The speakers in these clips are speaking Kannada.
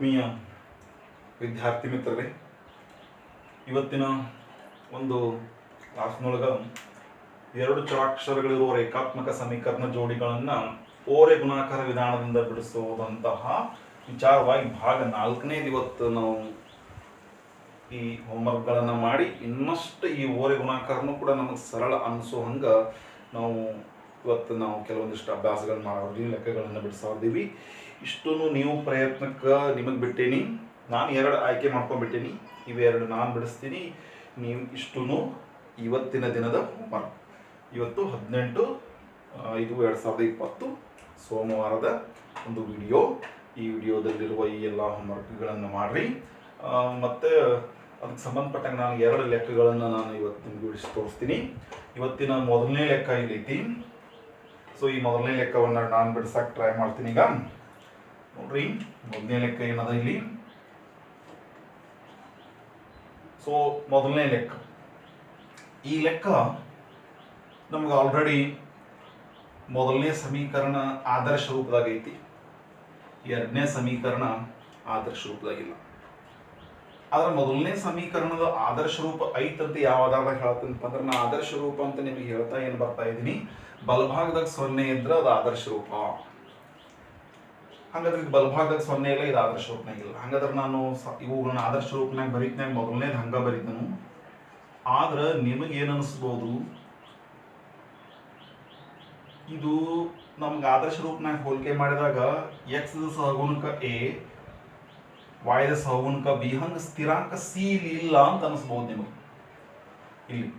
ಆತ್ಮೀಯ ವಿದ್ಯಾರ್ಥಿ ಮಿತ್ರರೇ, ಇವತ್ತಿನ ಒಂದು ಕ್ಲಾಸ್ನೊಳಗೆ ಎರಡು ಚರಾಕ್ಷರಗಳಿರುವ ರೇಖಾತ್ಮಕ ಸಮೀಕರಣ ಜೋಡಿಗಳನ್ನು ಓರೆ ಗುಣಾಕಾರ ವಿಧಾನದಿಂದ ಬಿಡಿಸುವುದಂತಹ ವಿಚಾರವಾಗಿ ಭಾಗ 4ನೇ ಇವತ್ತು ನಾವು ಈ ಹೋಮ್ವರ್ಕ್ಗಳನ್ನು ಮಾಡಿ ಇನ್ನಷ್ಟು ಈ ಓರೆ ಗುಣಾಕಾರನೂ ಕೂಡ ನಮಗೆ ಸರಳ ಅನಿಸೋ ಹಂಗೆ ಇವತ್ತು ನಾವು ಕೆಲವೊಂದಿಷ್ಟು ಅಭ್ಯಾಸಗಳನ್ನ ಮಾಡೋದ್ವಿ, ಲೆಕ್ಕಗಳನ್ನು ಬಿಡಿಸೋದಿವಿ. ಇಷ್ಟೂ ನೀವು ಪ್ರಯತ್ನಕ್ಕೆ ನಿಮಗೆ ಬಿಟ್ಟೇನಿ. ನಾನು 2 ಆಯ್ಕೆ ಮಾಡ್ಕೊಂಡ್ಬಿಟ್ಟೇನಿ. ಇವೆರಡು ನಾನು ಬಿಡಿಸ್ತೀನಿ, ನೀವು ಇಷ್ಟೂ ಇವತ್ತಿನ ದಿನದ ಹೋಮ್ವರ್ಕ್. ಇವತ್ತು 18/5/2020 ಸೋಮವಾರದ ಒಂದು ವಿಡಿಯೋ. ಈ ವಿಡಿಯೋದಲ್ಲಿರುವ ಈ ಎಲ್ಲ ಹೋಮ್ವರ್ಕ್ಗಳನ್ನು ಮಾಡಿರಿ. ಮತ್ತು ಅದಕ್ಕೆ ಸಂಬಂಧಪಟ್ಟಂಗೆ ನಾನು 2 ಲೆಕ್ಕಗಳನ್ನು ನಾನು ಇವತ್ತು ನಿಮ್ಗೆ ಬಿಡಿಸಿ ತೋರಿಸ್ತೀನಿ. ಇವತ್ತಿನ ಮೊದಲನೇ ಲೆಕ್ಕ ಇಲ್ಲೈತಿ. ಸೊ ಈ ಮೊದಲನೇ ಲೆಕ್ಕವನ್ನು ನಾನು ಬಿಡಿಸಕ್ಕೆ ಟ್ರೈ ಮಾಡ್ತೀನಿ. ಈಗ ನೋಡ್ರಿ, ಮೊದಲನೇ ಲೆಕ್ಕ ಏನದ ಇಲ್ಲಿ. ಸೊ ಮೊದಲನೇ ಲೆಕ್ಕ, ಈ ಲೆಕ್ಕ ನಮ್ಗೆ ಆಲ್ರೆಡಿ ಮೊದಲನೇ ಸಮೀಕರಣ ಆದರ್ಶ ರೂಪದಾಗ ಐತಿ, 2ನೇ ಸಮೀಕರಣ ಆದರ್ಶ ರೂಪದಾಗಿಲ್ಲ. ಆದ್ರೆ ಮೊದಲನೇ ಸಮೀಕರಣದ ಆದರ್ಶ ರೂಪ ಐತಂತ ಯಾವ ಆಧಾರದಾಗ ಹೇಳ್ತೀನಪ್ಪ ಅಂದ್ರೆ, ನಾನು ಆದರ್ಶ ರೂಪ ಅಂತ ನಿಮಗೆ ಹೇಳ್ತಾ ಏನು ಬರ್ತಾ ಇದ್ದೀನಿ, ಬಲಭಾಗದಾಗ 0 ಇದ್ರೆ ಅದು ಆದರ್ಶ ರೂಪ. ಹಾಗಾದ್ರೆ ಇದು ಬಲಭಾಗದಾಗ 0 ಇಲ್ಲ, ಇದು ಆದರ್ಶ ರೂಪನಾಗ ಇಲ್ಲ. ಹಾಗಾದ್ರೆ ನಾನು ಇವುಗಳನ್ನ ಆದರ್ಶ ರೂಪನಾಗ ಬರೀತಿನಾಗ ಮೊದಲನೇದು ಹಂಗ ಬರೀತನು. ಆದ್ರೆ ನಿಮಗೆ ಏನು ಅನಿಸ್ಬೋದು, ಇದು ನಮ್ಗೆ ಆದರ್ಶ ರೂಪನಾಗ ಹೋಲಿಕೆ ಮಾಡಿದಾಗ x ಸಹಗುಣಕ a, y ಸಹಗುಣಕ b, ಹಂಗೆ ಸ್ಥಿರಾಂಕ c ಇಲ್ಲ ಅಂತ ಅನಿಸ್ಬೋದು ನಿಮಗೆ ಇಲ್ಲಿ.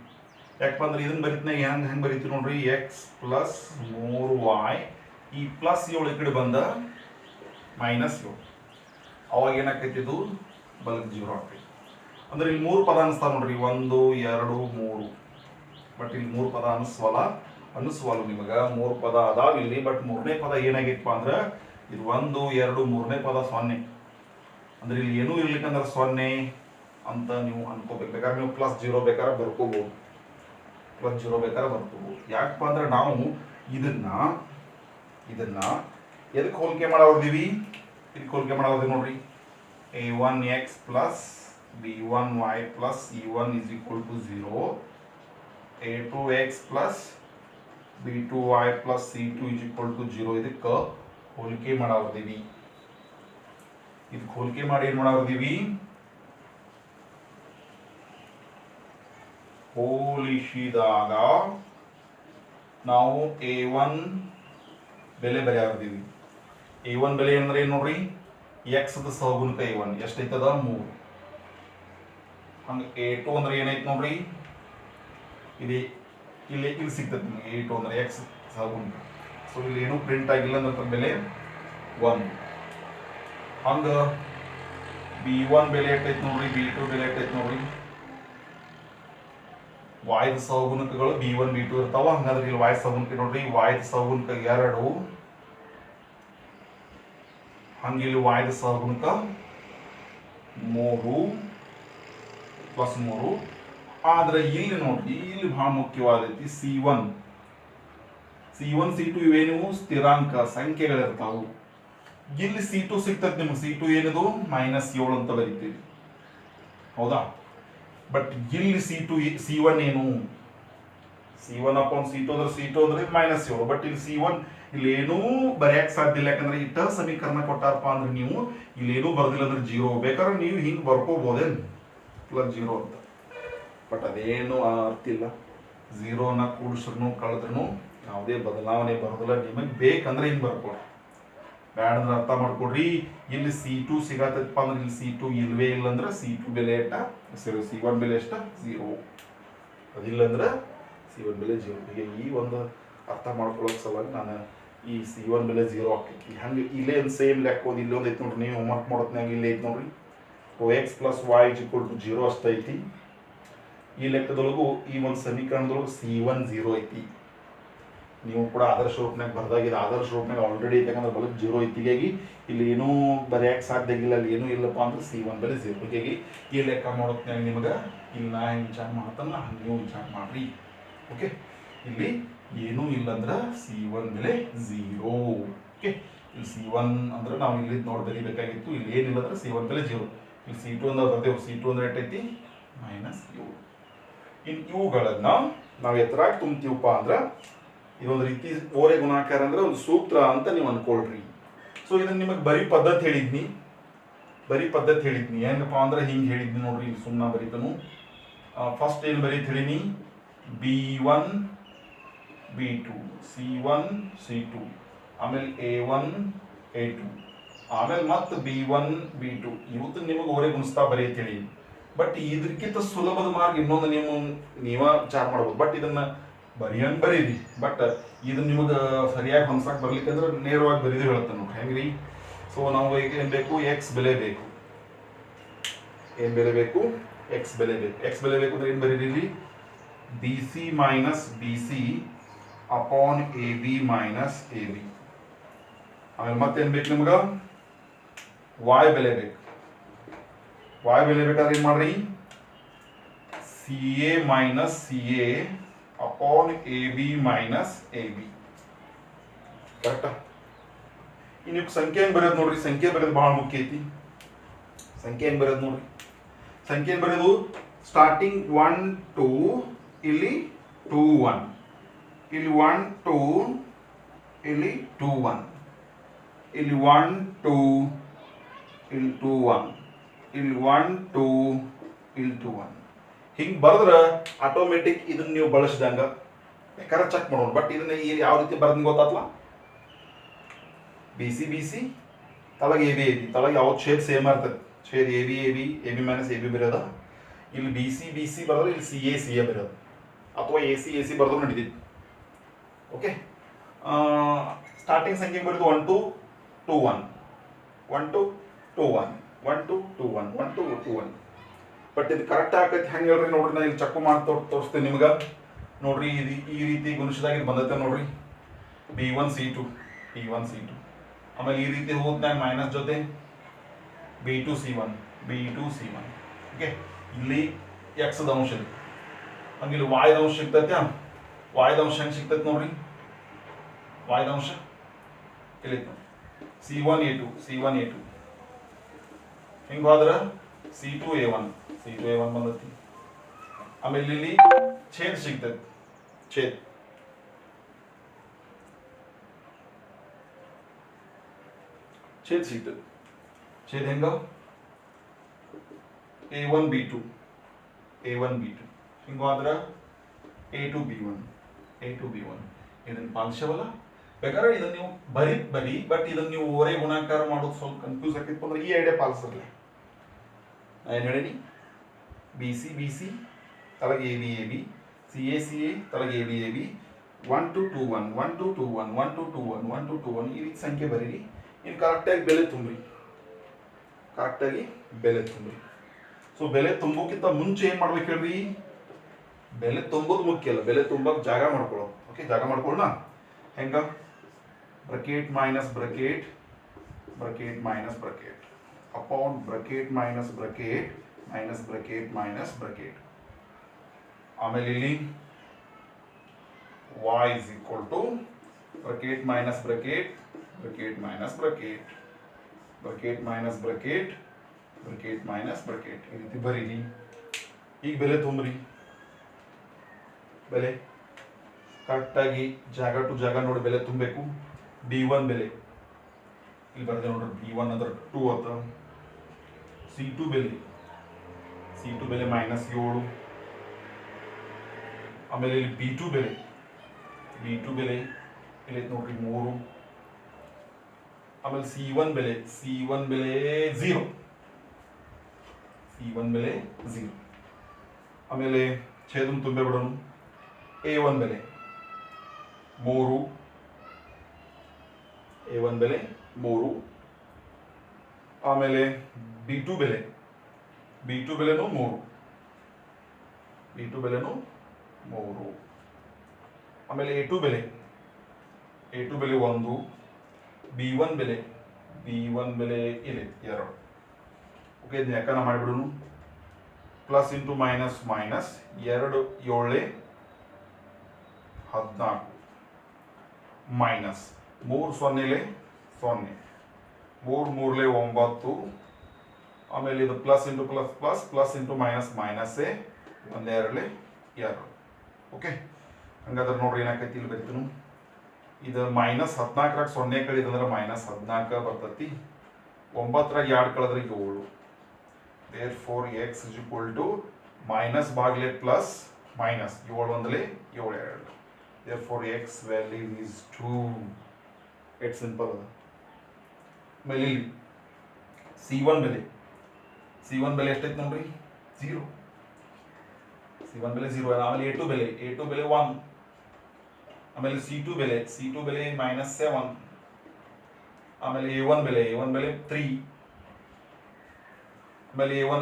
ಯಾಕಪ್ಪ ಅಂದ್ರೆ ಇದನ್ನ ಬರೀತಿನಾಗ ಹೆಂಗೆ ಬರೀತೀವಿ ನೋಡ್ರಿ, x + 3y, ಈ +7 ಈ ಕಡೆ ಬಂದ -7, ಅವಾಗ ಏನಾಕೈತಿ, ಇದು ಬಲಕ್ಕೆ 0 ಆಗ್ತೈತಿ. ಅಂದ್ರೆ ಇಲ್ಲಿ 3 ಪದ ಅನಿಸ್ತಾವ ನೋಡ್ರಿ, 1 2 3. ಬಟ್ ಇಲ್ಲಿ 3 ಪದ ಅನಿಸ್ವಲ್ಲ ನಿಮಗೆ. 3 ಪದ ಅದಾವ ಇಲ್ಲಿ, ಬಟ್ 3ನೇ ಪದ ಏನಾಗೈತಪ್ಪ ಅಂದ್ರೆ ಇದು 1 2 3ನೇ ಪದ 0. ಅಂದ್ರೆ ಇಲ್ಲಿ ಏನೂ ಇರ್ಲಿಕ್ಕಂದ್ರೆ 0 ಅಂತ ನೀವು ಅನ್ಕೋಬೇಕು. ಬೇಕಾದ್ರೆ ನೀವು +0 ಬೇಕಾದ್ರೆ ಬರ್ಕೋಬಹುದು, +0 ಬೇಕಾದ್ರೆ ಬರ್ಕೋಬಹುದು. ಯಾಕಪ್ಪ ಅಂದ್ರೆ ನಾವು ಇದನ್ನ ಎದಕ್ಕೆ ಹೋಲಿಕೆ ಮಾಡೋದಿವಿ, ಇದಕ್ಕೆ ಹೋಲಿಕೆ ಮಾಡೋದು ನೋಡ್ರಿ. a1x + b1y + c1 = 0, a2x + b2y + c2 = 0. ಇದಕ್ಕೆ ಹೋಲಿಕೆ ಮಾಡೋದಿವಿ. ಇದಕ್ಕೆ ಹೋಲಿಕೆ ಮಾಡಿ ಏನು ಮಾಡೋದಿವಿ, ಹೋಲಿಸಿದಾಗ ನಾವು a1 ಬೆಲೆ ಬರೆಯೋದಿವಿ. a1 ಬೆಲೆ ಅಂದ್ರೆ ಏನು ನೋಡ್ರಿ, x ಸಹಗುಣಕ a1 ಎಷ್ಟೈತದ 3. ಹಂಗೆ a2 ಅಂದ್ರೆ ಏನೈತೆ ನೋಡ್ರಿ, ಇಲ್ಲಿ ಸಿಗ್ತದೆ ನಿಮಗೆ. a2 ಅಂದ್ರೆ x ಸಹಗುಣಕ. ಸೊ ಇಲ್ಲಿ ಏನು ಪ್ರಿಂಟ್ ಆಗಿಲ್ಲ ಅಂದ್ರೆ ಬೆಲೆ 1. ಹಂಗ b1 ಬೆಲೆ ಎಷ್ಟೈತೆ ನೋಡ್ರಿ, b2 ಬೆಲೆ ಎಷ್ಟೈತೆ ನೋಡ್ರಿ. y ಸಹಗುಣಕಗಳು b1 b2 ಇರ್ತಾವ. ಹಂಗಾದ್ರೆ ಇಲ್ಲಿ y ಸಹಗುಣಕ ನೋಡ್ರಿ, y ಸಹಗುಣಕ 2, ಹಂಗೆ ಇಲ್ಲಿ y ಸಹಗುಣಕ 3 + 3. ಆದ್ರೆ ಇಲ್ಲಿ ನೋಡ್ರಿ, ಇಲ್ಲಿ ಬಹಳ ಮುಖ್ಯವಾದೈತಿ c1 c2 ಇವೇನು ಸ್ಥಿರಾಂಕ ಸಂಖ್ಯೆಗಳಿರ್ತಾವು. ಇಲ್ಲಿ c2 ಸಿಗ್ತದೆ ನಿಮ್ಗೆ. c2 ಏನಿದು -7 ಅಂತ ಬರೀತೀವಿ, ಹೌದಾ? ಬಟ್ ಇಲ್ಲಿ c1 ಏನು, c1/c2 ಅಂದ್ರೆ c2 ಅಂದ್ರೆ -7. ಬಟ್ ಇಲ್ಲಿ c1 ಇಲ್ಲಿ ಏನೂ ಬರೆಯಕ್ಕೆ ಸಾಧ್ಯ ಇಲ್ಲ. ಯಾಕಂದ್ರೆ ಇಟ್ಟ ಸಮೀಕರಣ ಕೊಟ್ಟಾರಪ್ಪ ಅಂದ್ರೆ ನೀವು ಇಲ್ಲಿ ಏನೂ ಬರ್ದಿಲ್ಲ ಅಂದ್ರೆ 0. ಬೇಕಾದ್ರೆ ನೀವು ಹಿಂಗೆ ಬರ್ಕೋಬೋದೇನು +0 ಅಂತ. ಬಟ್ ಅದೇನು ಅರ್ಥ ಇಲ್ಲ. 0ನ ಕೂಡಿಸ್ರು ಕಳೆದ್ರೂ ಯಾವುದೇ ಬದಲಾವಣೆ ಬರೋದಿಲ್ಲ. ನಿಮಗೆ ಬೇಕಂದ್ರೆ ಹಿಂಗೆ ಬರ್ಕೊಡ್ರಿ, ಬ್ಯಾಡ ಅಂದ್ರೆ ಅರ್ಥ ಮಾಡ್ಕೊಡ್ರಿ. ಇಲ್ಲಿ c2 ಸಿಗತ್ತಪ್ಪ ಅಂದ್ರೆ ಇಲ್ಲಿ c2 ಇಲ್ವೇ ಇಲ್ಲ ಅಂದ್ರೆ c2 ಬೆಲೆ ಎಷ್ಟ, c1 ಬೆಲೆ ಎಷ್ಟ 0. ಅದಿಲ್ಲ ಅಂದ್ರೆ c1 ಬೆಲೆ 0. ಹೀಗೆ ಈ ಒಂದು ಅರ್ಥ ಮಾಡ್ಕೊಳ್ಳೋಕೆ ಸಲುವಾಗಿ ನಾನು ಈ c1 ಬೆಲೆ 0 ಆಗ್ತೈತಿ. ಹಂಗೆ ಇಲ್ಲೇ ಒಂದು ಸೇಮ್ ಲೆಕ್ಕ ಒಂದು ಇಲ್ಲೊಂದು ಐತಿ ನೋಡ್ರಿ. ನೀವು ಹೋಮ್ವರ್ಕ್ ಮಾಡೋದ್ನಾಗ ಇಲ್ಲೇ ಐತಿ ನೋಡ್ರಿ, x + y = 0 ಅಷ್ಟೈತಿ. ಈ ಲೆಕ್ಕದೊಳಗೂ ಈ ಒಂದು ಸಮೀಕರಣದೊಳಗೂ c1 0 ಐತಿ. ನೀವು ಕೂಡ ಆದರ್ಶ ರೂಪನಾಗ ಬರ್ದಾಗ ಇದು ಆದರ್ಶ ರೂಪನಾಗ ಆಲ್ರೆಡಿ ಐತೆ. ಯಾಕಂದ್ರೆ ಬಲಕ್ಕೆ 0 ಐತಿ. ಹೀಗಾಗಿ ಇಲ್ಲಿ ಏನೂ ಬರೆಯಕ್ಕೆ ಸಾಧ್ಯ ಇಲ್ಲ, ಅಲ್ಲಿ ಏನೂ ಇಲ್ಲಪ್ಪ ಅಂದ್ರೆ c1 ಬೆಲೆ 0. ಹೀಗಾಗಿ ಈ ಲೆಕ್ಕ ಮಾಡೋದ್ನಾಗ ನಿಮಗೆ ಇಲ್ಲಿ ನಾ ಹೆಂಗೆ ವಿಚಾರ ಮಾಡ್ತಾನ ಹಂಗೆ ನೀವು ವಿಚಾರ ಮಾಡ್ರಿ. ಓಕೆ, ಇಲ್ಲಿ ಏನೂ ಇಲ್ಲ ಅಂದ್ರೆ c1 ಬೆಲೆ 0. ಓಕೆ, ಇಲ್ಲಿ C1 ಅಂದ್ರೆ ನಾವು ಇಲ್ಲಿ ನೋಡಿ ಬರೀಬೇಕಾಗಿತ್ತು. ಇಲ್ಲಿ ಏನಿಲ್ಲ ಅಂದ್ರೆ C1 ಬೆಲೆ 0. ಇಲ್ಲಿ C2 ಅಂದ್ರೆ ಬರ್ದೇವು. C2 ಅಂದ್ರೆ ಎಷ್ಟೈತಿ -7. ಇನ್ನು ಇವುಗಳನ್ನ ನಾವು ಎತ್ತರಾಗಿ ತುಂಬ್ತೀವಪ್ಪ ಅಂದ್ರೆ ಇದೊಂದು ರೀತಿ ಓರೆ ಗುಣಾಕಾರ ಅಂದ್ರೆ ಒಂದು ಸೂತ್ರ ಅಂತ ನೀವು ಅನ್ಕೊಳ್ರಿ. ಸೊ ಇದನ್ನ ನಿಮಗೆ ಬರೀ ಪದ್ಧತಿ ಹೇಳಿದ್ನಿ. ಹೆಂಗಪ್ಪ ಅಂದ್ರೆ ಹಿಂಗೆ ಹೇಳಿದ್ನಿ ನೋಡ್ರಿ. ಇಲ್ಲಿ ಸುಮ್ಮನೆ ಬರೀತನು. ಫಸ್ಟ್ ಏನು ಬರೀತ್ ಹೇಳಿನಿ, B1 B2 C1 C2 ಆಮೇಲೆ A1 A2 ಆಮೇಲೆ ಮತ್ತೆ B1 B2 ಇವತ್ತು ನಿಮಗೆ ಓರೆ ಗುಣಿಸ್ತಾ ಬರೀತ್ ಹೇಳಿ. ಬಟ್ ಇದಕ್ಕಿಂತ ಸುಲಭದ ಮಾರ್ಗ ಇನ್ನೊಂದು ನೀವ ವಿಚಾರ ಮಾಡ್ಬೋದು. ಬಟ್ ಇದನ್ನ ಬರೆಯಂಗೆ ಬರೀರಿ. ಬಟ್ ಇದನ್ನ ನಿಮಗೆ ಸರಿಯಾಗಿ ಹೊಂದ್ಸಕ್ಕೆ ಬರ್ಲಿಕ್ಕಂದ್ರೆ ನೇರವಾಗಿ ಬರೀದು ಹೇಳ್ತಾನೆ ನೋಡಿ ಹೆಂಗ್ರಿ. ಸೊ ನಾವು ಈಗ ಏನು ಬೇಕು, ಎಕ್ಸ್ ಬೆಲೆ ಬೇಕು. ಏನು ಬೆಲೆ ಬೇಕು? ಎಕ್ಸ್ ಬೆಲೆ ಬೇಕು. ಎಕ್ಸ್ ಬೆಲೆ ಬೇಕು ಅಂದ್ರೆ ಏನು ಬರೀರಿ, BC minus BC upon AB minus AB. ಆಮೇಲೆ ಮತ್ತೇನು ಬೇಕು ನಿಮ್ಗೆ, ವಾಯ್ ಬೆಲೆ ಬೇಕು. ವಾಯ್ ಬೆಲೆ ಬೇಕಾದ್ರೆ ಏನು ಮಾಡ್ರಿ, CA minus CA upon AB minus AB. ಕರೆಕ್ಟಾ? ಇನ್ನು ಸಂಖ್ಯೆ ಹೆಂಗೆ ಬರೆಯೋದು ನೋಡ್ರಿ. ಸಂಖ್ಯೆ ಬರೆಯೋದು ಬಹಳ ಮುಖ್ಯ ಐತಿ. ಸಂಖ್ಯೆ ಹೆಂಗೆ ಬರೆಯೋದು ನೋಡ್ರಿ. ಸಂಖ್ಯೆ ಏನು ಬರೆಯೋದು, ಸ್ಟಾರ್ಟಿಂಗ್ 1 2 ಇಲ್ಲಿ 2 1 ಇಲ್ಲಿ 1 2 ಇಲ್ಲಿ 2 1 ಇಲ್ಲಿ 1 2 ಇಲ್ಲಿ 2 1 ಇಲ್ಲಿ 1 2 ಇಲ್ಲಿ 2 1 ಹಿಂಗೆ ಬರೆದ್ರೆ ಆಟೋಮೆಟಿಕ್ ಇದನ್ನ ನೀವು ಬಳಸಿದಂಗ ಬೇಕಾದ್ರೆ ಚೆಕ್ ಮಾಡೋಣ. ಬಟ್ ಇದನ್ನ ಯಾವ ರೀತಿ ಬರ್ದಂಗೆ ಗೊತ್ತಾತ್ಲ, BC ತಳಗೆ AB ತಳಗೆ ಯಾವ ಛೇದ್ ಸೇಮ್ ಇರ್ತದೆ. ಛೇದ್ AB ಮೈನಸ್ AB ಬರೋದ. ಇಲ್ಲಿ BC ಬರೋದು, ಇಲ್ಲಿ CA ಬರೋದು, ಅಥವಾ AC ಬರೋದು ನಡೀತಿತ್ತು. ಓಕೆ, ಸ್ಟಾರ್ಟಿಂಗ್ ಸಂಖ್ಯೆ ಬರೋದು 1 2 2 1 1 2 2 1 1 2 2 1 1 2 2 1. ಬಟ್ ಇದು ಕರೆಕ್ಟ್ ಆಗೈತೆ ಹೆಂಗೆ ಹೇಳ್ರಿ ನೋಡ್ರಿ. ನಾನು ಇಲ್ಲಿ ಚೆಕ್ ಮಾಡಿ ತೋರಿಸ್ತೇನೆ ನಿಮ್ಗೆ ನೋಡ್ರಿ. ಇದು ಈ ರೀತಿ ಗುಣಿಸಿದಾಗ ಇದು ಬಂದೈತೆ ನೋಡ್ರಿ, B1 C2 ಆಮೇಲೆ ಈ ರೀತಿ ಹೋದ್ನಾಗ ಮೈನಸ್ ಜೊತೆ B2 C1 ಓಕೆ. ಇಲ್ಲಿ ಎಕ್ಸ್ದ ಅಂಶ ಇದೆ, ಹಂಗೆ ಇಲ್ಲಿ ವಾಯ್ದ ಅಂಶ ಸಿಗ್ತೈತೆ. ವಾಯ್ದ ಅಂಶ ಹೆಂಗೆ ಸಿಗ್ತೈತೆ ನೋಡ್ರಿ. ವಾಯ್ದ ಅಂಶ ಇಲ್ಲಿ C1 A2 ಹಿಂಗೆ ಹೋದ್ರೆ C2 A1 ಬಂದೈತಿ. ಆಮೇಲೆ ಇಲ್ಲಿ ಛೇದ್ ಸಿಗ್ತೈತೆ. ಛೇದ್ ಹೆಂಗ, A1 B2 ಹಿಂಗಾದ್ರೆ A2 B1 ಇದನ್ನ ಪಾಲಿಸವಲ್ಲ. ಬೇಕಾದ್ರೆ ಇದನ್ನ ನೀವು ಬರೀ ಬಟ್ ಇದನ್ನ ನೀವು ಓರೆ ಗುಣಾಕಾರ ಮಾಡೋದು ಸ್ವಲ್ಪ ಕನ್ಫ್ಯೂಸ್ ಆಗಿತ್ತು ಅಂದ್ರೆ ಈ ಐಡಿಯಾ ಪಾಲಿಸಲ್ಲ. ಏನು ಹೇಳೀನಿ, BC ತಳಗೆ AB CA ತಳಗೆ AB 1 2 2 1 1 2 2 1 1 2 2 1 1 2 2 1 ಈ ರೀತಿ ಸಂಖ್ಯೆ ಬರೀರಿ. ಇನ್ನು ಕರೆಕ್ಟಾಗಿ ಬೆಲೆ ತುಂಬ್ರಿ. ಸೊ ಬೆಲೆ ತುಂಬೋಕ್ಕಿಂತ ಮುಂಚೆ ಏನು ಮಾಡ್ಬೇಕು ಹೇಳ್ರಿ, ಬೆಲೆ ತುಂಬೋದು ಮುಖ್ಯ ಅಲ್ಲ, ಬೆಲೆ ತುಂಬಕ್ಕೆ ಜಾಗ ಮಾಡ್ಕೊಳ್ಳೋದು. ಓಕೆ, ಜಾಗ ಮಾಡ್ಕೊಳ್ಳೋಣ ಹೆಂಗ, bracket minus bracket upon bracket minus bracket ಆಮೇಲೆ ಇಲ್ಲಿ y is equal to bracket minus bracket ಈ ರೀತಿ ಬರೀರಿ. ಈಗ ಬೆಲೆ ತುಂಬ್ರಿ. ಬೆಲೆ ಕರೆಕ್ಟಾಗಿ ಜಾಗ ಟು ಜಾಗ ನೋಡಿ ಬೆಲೆ ತುಂಬಬೇಕು. B1 ಬೆಲೆ ಇಲ್ಲಿ ಬರ್ದೆ ನೋಡ್ರಿ, B1 ಅಂದ್ರೆ 2 ಆತ. C2 ಬೆಲೆ -7. ಆಮೇಲೆ ಇಲ್ಲಿ B2 ಬೆಲೆ ಇಲ್ಲಿ ನೋಡ್ರಿ 3. ಆಮೇಲೆ C1 ಬೆಲೆ 0. ಆಮೇಲೆ ಛೇದನ ತುಂಬೆ ಬಿಡೋಣ. A1 ಬೆಲೆ 3. ಆಮೇಲೆ B2 ಬೆಲೆನೂ 3. ಆಮೇಲೆ A2 ಬೆಲೆ 1. B1 ಬೆಲೆ ಇಲ್ಲಿ 2. ಓಕೆ, ಇದನ್ನ ಯಾಕನ ಮಾಡಿಬಿಡೋಣ. ಪ್ಲಸ್ ಇಂಟು ಮೈನಸ್ 2 7 14 ಮೈನಸ್ 3 0 0 ಮೂರು ಮೂರಲೆ 9 ಆಮೇಲೆ ಇದು plus into plus plus plus into minus ಮೈನಸ್ಸೇ ಒಂದೆರಡಲೆ 2 ಓಕೆ ಹಂಗಾದ್ರೆ ನೋಡ್ರಿ ಏನಾಕೈತಿ ಇಲ್ಲಿ ಬರೀತನು ಇದು ಮೈನಸ್ 14ರಾಗ 0 ಕಳಿದಂದ್ರೆ ಮೈನಸ್ 14 ಬರ್ತೈತಿ 9ರಾಗ 2 ಕಳೆದ್ರೆ 7 therefore x is equal to minus ಭಾಗಲೆ ಪ್ಲಸ್ ಮೈನಸ್ 7 ಒಂದಲೆ 7 2 therefore x value is 2 it's simple ಅದ ಆಮೇಲೆ ಇಲ್ಲಿ C1 ಬೆಲೆ ಎಷ್ಟೈತೆ ನೋಡ್ರಿ 0 C1 ಬೆಲೆ 0 ಆಮೇಲೆ A2 ಬೆಲೆ 1 ಆಮೇಲೆ C2 ಬೆಲೆ ಮೈನಸ್ 7 ಆಮೇಲೆ A1 ಬೆಲೆ 3 ಆಮೇಲೆ A1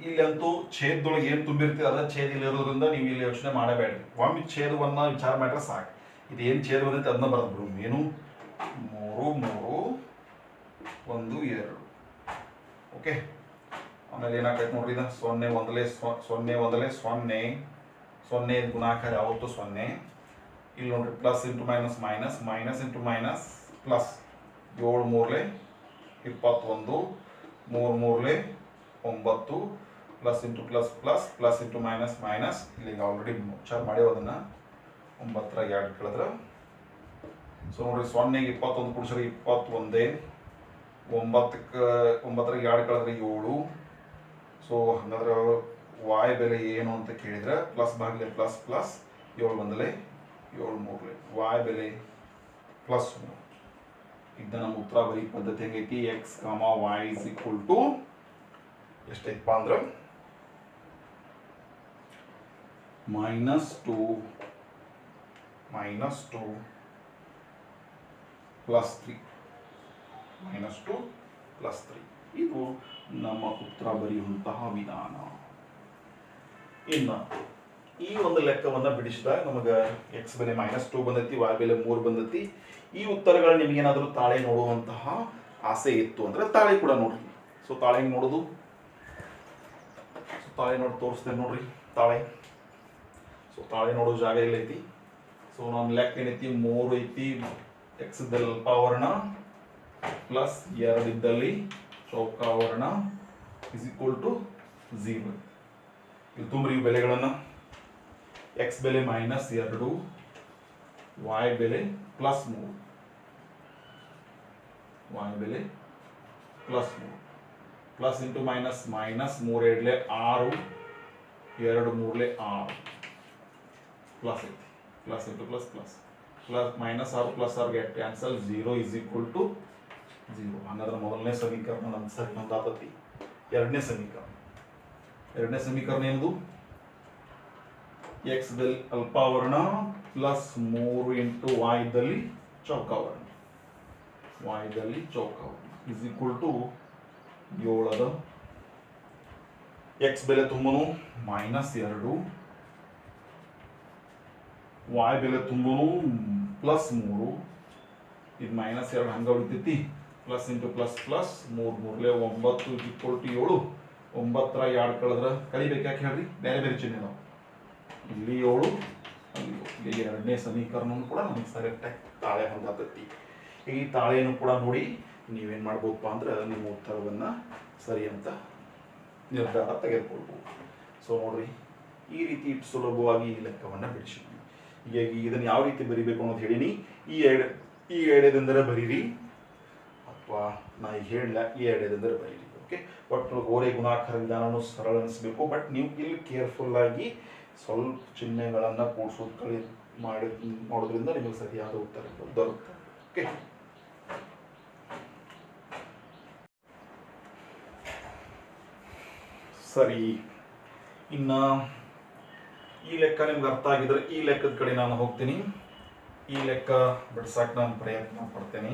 ಇಲ್ಲಂತೂ ಛೇದದೊಳಗೆ ಏನು ತುಂಬಿರ್ತೀವಿ ಅದ ಛೇದ ಇಲ್ಲಿರೋದ್ರಿಂದ ನೀವು ಇಲ್ಲಿ ಯೋಚನೆ ಮಾಡಬೇಡ್ರಿ ಒಮ್ಮೆ ಛೇದವನ್ನ ವಿಚಾರ ಮಾಡ್ರೆ ಸಾಕು ಇದೇನು ಛೇದ ಬಂದೈತೆ ಅದನ್ನ ಬರೆದ್ಬಿಡು ಏನು 3 1 2 ಓಕೆ ಆಮೇಲೆ ಏನಾಗೈತೆ ನೋಡ್ರಿ ಇದು 0 ಒಂದಲೇ 0 ಗುಣಾಕಾರ ಯಾವತ್ತು 0 ಇಲ್ಲಿ ನೋಡ್ರಿ plus into minus minus minus into minus plus 7 ಮೂರಲೆ 21 3 ಮೂರಲೆ 9 plus into plus plus plus into minus minus ಇಲ್ಲಿಗೆ ಆಲ್ರೆಡಿ ವಿಚಾರ ಮಾಡ್ಯಾವ ಅದನ್ನ 9ರಾಗ 2 ಕಳೆದ್ರೆ ಸೊ ನೋಡ್ರಿ 0ಗೆ 21 ಕೂಡಿಸ್ರೆ 21 9ರಾಗ 2 ಕಳೆದ್ರೆ 7 ಸೊ ಹಾಗಾದ್ರೆ y ಬೆಲೆ ಏನು ಅಂತ ಕೇಳಿದ್ರೆ ಪ್ಲಸ್ ಭಾಗಲೆ ಪ್ಲಸ್ ಪ್ಲಸ್ 7 ಒಂದಲೆ 7 ಮೂರಲೆ y ಬೆಲೆ ಪ್ಲಸ್ 3 ಈಗ ನಮ್ಮ ಉತ್ತರ ಬರೀ ಪದ್ಧತಿ ಹೆಂಗೈತಿ x, y is equal to ಎಷ್ಟೈತಪ್ಪ ಅಂದ್ರೆ -2 ಪ್ಲಸ್ 3 -2 ಪ್ಲಸ್ 3 ಇದು ನಮ್ಮ ಉತ್ತರ ಬರೆಯುವಂತಹ ವಿಧಾನ. ಇನ್ನು ಈ ಒಂದು ಲೆಕ್ಕವನ್ನು ಬಿಡಿಸಿದಾಗ ನಮಗೆ ಎಕ್ಸ್ ಬೆಲೆ -2 ಬಂದೈತಿ, y ಬೆಲೆ 3 ಬಂದೈತಿ. ಈ ಉತ್ತರಗಳು ನಿಮಗೇನಾದರೂ ತಾಳೆ ನೋಡುವಂತಹ ಆಸೆ ಇತ್ತು ಅಂದ್ರೆ ತಾಳೆ ಕೂಡ ನೋಡ್ರಿ. ಸೊ ತಾಳೆ ಹೆಂಗೆ ನೋಡೋದು? ಸೊ ತಾಳೆ ನೋಡಿ ತೋರಿಸ್ತೇನೆ ನೋಡ್ರಿ. ತಾಳೆ ನೋಡೋ ಜಾಗ ಎಲ್ಲೈತಿ? ಸೊ ನಮ್ಮ ಲೆಕ್ಕ ಏನೈತಿ? 3 ಐತಿ ಎಕ್ಸ್ ಇದ್ದಲ್ಲಿ ಅಲ್ಪಾವರಣ ಪ್ಲಸ್ 2 ಇದ್ದಲ್ಲಿ ಚೌಕಾವರಣ ಇಸ್ ಈಕ್ವಲ್ ಟು 0. ಇಲ್ಲಿ ತುಂಬ್ರಿ ಈ ಬೆಲೆಗಳನ್ನು. ಎಕ್ಸ್ ಬೆಲೆ -2, y ಬೆಲೆ +3, plus into minus minus 3 2 6, 2 3 6 plus ಐತಿ, plus into plus plus plus -6 plus 6 get cancel, 0 is equal to 0. ಹಂಗಾದ್ರೆ ಮೊದಲನೇ ಸಮೀಕರಣ ನಮ್ಮ ಸರಿ ನಮ್ದಾತತಿ. ಎರಡನೇ ಸಮೀಕರಣ ಏನದು? ಎಕ್ಸ್ ದಲ್ಲಿ ಅಲ್ಪಾವರಣ ಪ್ಲಸ್ 3 ಇಂಟು y ಇದ್ದಲ್ಲಿ ಚೌಕಾವರಣ ಇಸ್ ಈಕ್ವಲ್ ಟು 7 ಅದ. ಎಕ್ಸ್ ಬೆಲೆ ತುಂಬನು -2, y ಬೆಲೆ ತುಂಬನು +3, ಇದು -2 ಹಂಗ ಉಳಿತೈತಿ. Plus into plus plus 3 3 9 is equal to 7. 9ರಾಗ 2 ಕಳೆದ್ರೆ ಕಳಿಬೇಕು. ಯಾಕೆ ಹೇಳ್ರಿ? ಬೇರೆ ಬೇರೆ ಚಿಹ್ನೆ ನಾವು. ಇಲ್ಲಿ 7 ಅಲ್ಲಿ 7. ಇಲ್ಲಿ ಎರಡನೇ ಸಮೀಕರಣನೂ ಕೂಡ ನಮಗೆ ಸರಿಯಾಗಿ ತಾಳೆ ಹೊಂದಾತೈತಿ. ಈ ತಾಳೆಯನ್ನು ಕೂಡ ನೋಡಿ ನೀವೇನು ಮಾಡ್ಬೋದಪ್ಪ ಅಂದ್ರೆ ನಿಮ್ಮ ಉತ್ತರವನ್ನು ಸರಿ ಅಂತ ನಿರ್ಧಾರ ತೆಗೆದುಕೊಳ್ಬೋದು. ಸೊ ನೋಡ್ರಿ, ಈ ರೀತಿ ಸುಲಭವಾಗಿ ಈ ಲೆಕ್ಕವನ್ನು ಬಿಡಿಸಿದ್ವಿ. ಹೀಗಾಗಿ ಇದನ್ನು ಯಾವ ರೀತಿ ಬರಿಬೇಕು ಅನ್ನೋದು ಹೇಳೀನಿ. ಈ ಎಡೆದಿಂದಲೇ ಬರೀರಿ, ಅಥವಾ ನಾ ಈಗ ಹೇಳಿಲ್ಲ ಈ ಎಡೆದಿಂದಲೇ ಬರೀರಿ. ಓಕೆ, ಒಟ್ಟು ಗೋರೆ ಗುಣಾಕಾರ ವಿಧಾನನೂ ಸರಳ ಅನಿಸ್ಬೇಕು. ಬಟ್ ನೀವು ಇಲ್ಲಿ ಕೇರ್ಫುಲ್ ಆಗಿ ಸ್ವಲ್ಪ ಚಿಹ್ನೆಗಳನ್ನು ಕೂಡಿಸೋದು ಮಾಡಿ ನೋಡೋದ್ರಿಂದ ನಿಮಗೆ ಸರಿಯಾದ ಉತ್ತರಗಳು ದೊರಕುತ್ತೆ. ಓಕೆ, ಸರಿ. ಇನ್ನು ಈ ಲೆಕ್ಕ ನಿಮ್ಗೆ ಅರ್ಥ ಆಗಿದ್ರೆ ಈ ಲೆಕ್ಕದ ಕಡೆ ನಾನು ಹೋಗ್ತೀನಿ. ಈ ಲೆಕ್ಕ ಬಿಡ್ಸಕ್ಕೆ ನಾನು ಪ್ರಯತ್ನ ಪಡ್ತೇನೆ.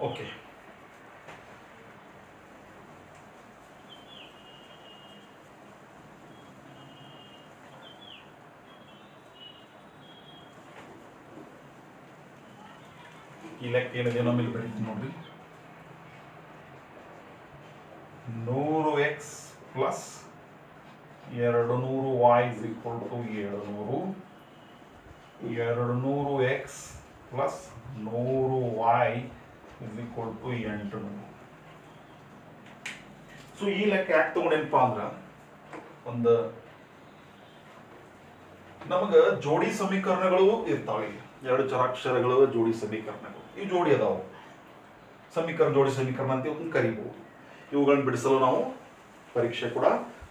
ಓಕೆ, ಈ ಲೆಕ್ಕ ಏನಿದೆ ನಾವು ಇಲ್ಲಿ ಬರೀತೀವಿ ನೋಡ್ರಿ 100x plus 200y is equal to 700 200x plus 100y is equal to 800. So ಈ ಲೆಕ್ಕ ಯಾಕೆ ತಗೊಂಡೇನಪ್ಪ ಅಂದ್ರೆ ಒಂದು ನಮಗೆ ಜೋಡಿ ಸಮೀಕರಣಗಳು ಇರ್ತಾವೆ. ಎರಡು ಚರಾಕ್ಷರಗಳು ಜೋಡಿ ಸಮೀಕರಣಗಳು, ಈ ಜೋಡಿ ಅದಾವು ಜೋಡಿ ಸಮೀಕರಣ ಅಂತ ಇವನ್ನ ಕರಿಬಹುದು. ಇವುಗಳನ್ನ ಬಿಡಿಸಲು ನಾವು ಪರೀಕ್ಷೆ ಕೂಡ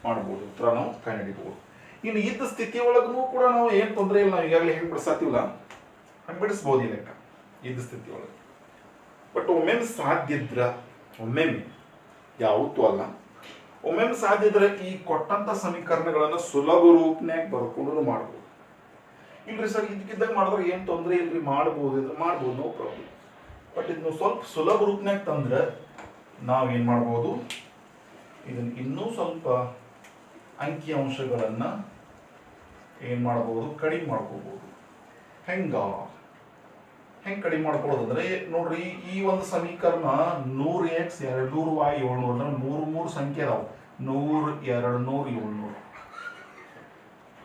ಮಾಡಬಹುದು, ಉತ್ತರ ನಾವು ಕಂಡುಹಿಡಿಬಹುದು. ಇನ್ನು ಇದ್ದ ಸ್ಥಿತಿಯೊಳಗೂ ಕೂಡ ನಾವು ಏನು ತೊಂದರೆ ಇಲ್ಲ, ನಾವು ಈಗಾಗಲೇ ಹೆಂಗೆ ಬಿಡಿಸಾತೀವಲ್ಲ ಹಂಗೆ ಬಿಡಿಸ್ಬೋದು ಈ ಲೆಕ್ಕ ಇದ್ದ ಸ್ಥಿತಿಯೊಳಗೆ. ಬಟ್ ಒಮ್ಮೆಮ್ಮೆ ಸಾಧ್ಯ ಇದ್ರ, ಒಮ್ಮೆಮ್ಮೆ ಯಾವತ್ತೂ ಅಲ್ಲ, ಒಮ್ಮೆಮ್ಮೆ ಸಾಧ್ಯ ಇದ್ರೆ ಈ ಕೊಟ್ಟಂತ ಸಮೀಕರಣಗಳನ್ನು ಸುಲಭ ರೂಪನ್ಯಾಗ ಬರ್ಕೊಂಡು ಮಾಡ್ಬೋದು. ಇಲ್ರಿ ಸರ್ ಇದಕ್ಕಿದ್ದಾಗ ಮಾಡಿದ್ರೆ ಏನು ತೊಂದರೆ ಇಲ್ರಿ, ಮಾಡ್ಬೋದು ಇದ್ರೆ ಮಾಡ್ಬೋದು, ನೋ ಪ್ರಾಬ್ಲಮ್. ಬಟ್ ಇದನ್ನು ಸ್ವಲ್ಪ ಸುಲಭ ರೂಪನ್ಯಾಗ ತಂದ್ರೆ ನಾವೇನು ಮಾಡ್ಬೋದು, ಇದನ್ನು ಇನ್ನೂ ಸ್ವಲ್ಪ ಅಂಕಿ ಅಂಶಗಳನ್ನು ಏನು ಮಾಡ್ಬೋದು, ಕಡಿಮೆ ಮಾಡ್ಕೋಬೋದು. ಹೆಂಗೆ ಕಡಿಮೆ ಮಾಡ್ಕೊಳ್ಳೋದಂದ್ರೆ ನೋಡ್ರಿ, ಈ ಒಂದು ಸಮೀಕರಣ 100x 200y 700 ಅಂದ್ರೆ ಮೂರು ಸಂಖ್ಯೆ ಅದಾವೆ, 100 200 700.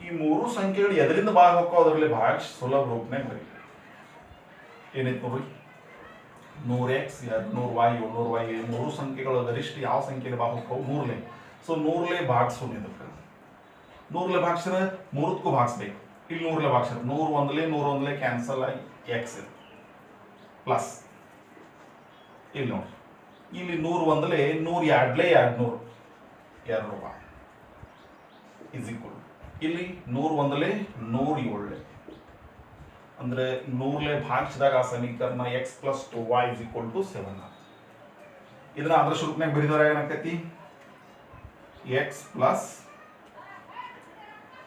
ಈ ಮೂರು ಸಂಖ್ಯೆಗಳು ಎದರಿಂದ ಭಾಗ ಹೋಗೋ ಅದರಲ್ಲಿ ಭಾಗ ಸುಲಭ ರೂಪನಾಗ ಬರೀ ಏನೈತೆ ನೋಡ್ರಿ, 100x 200y 700y ಮೂರು ಸಂಖ್ಯೆಗಳು ಗರಿಷ್ಠ ಯಾವ ಸಂಖ್ಯೆಯಲ್ಲಿ ಭಾಗ ಹೋಗ್ತಾವೆ, 100ಲೇ. ಸೊ 100ಲೇ ಭಾಗಿಸೋಣ, ಇದಕ್ಕೆ 100ಲೇ ಭಾಗಿಸಿದ್ರೆ 3ಕ್ಕೂ ಭಾಗಿಸ್ಬೇಕು. ಇಲ್ಲಿ 100ಲೇ ಭಾಗಿಸಿದ್ರೆ 100 ಕ್ಯಾನ್ಸಲ್ ಆಗಿ x ಪ್ಲಸ್ ಇಲ್ಲಿ ನೋಡಿ, ಇಲ್ಲಿ 100 100 200 200 ಇಸ್ ಈಕ್ವಲ್, ಇಲ್ಲಿ 100 107 ಅಂದ್ರೆ 100ಲೇ ಭಾಗಿಸಿದಾಗ ಆ ಸಮೀಕರಣ x plus 2y is equal to 7. ಇದನ್ನ ಆದರ್ಶ ರೂಪನಾಗ ಬರೀದವ್ರ ಏನಾಕೈತಿ, x ಪ್ಲಸ್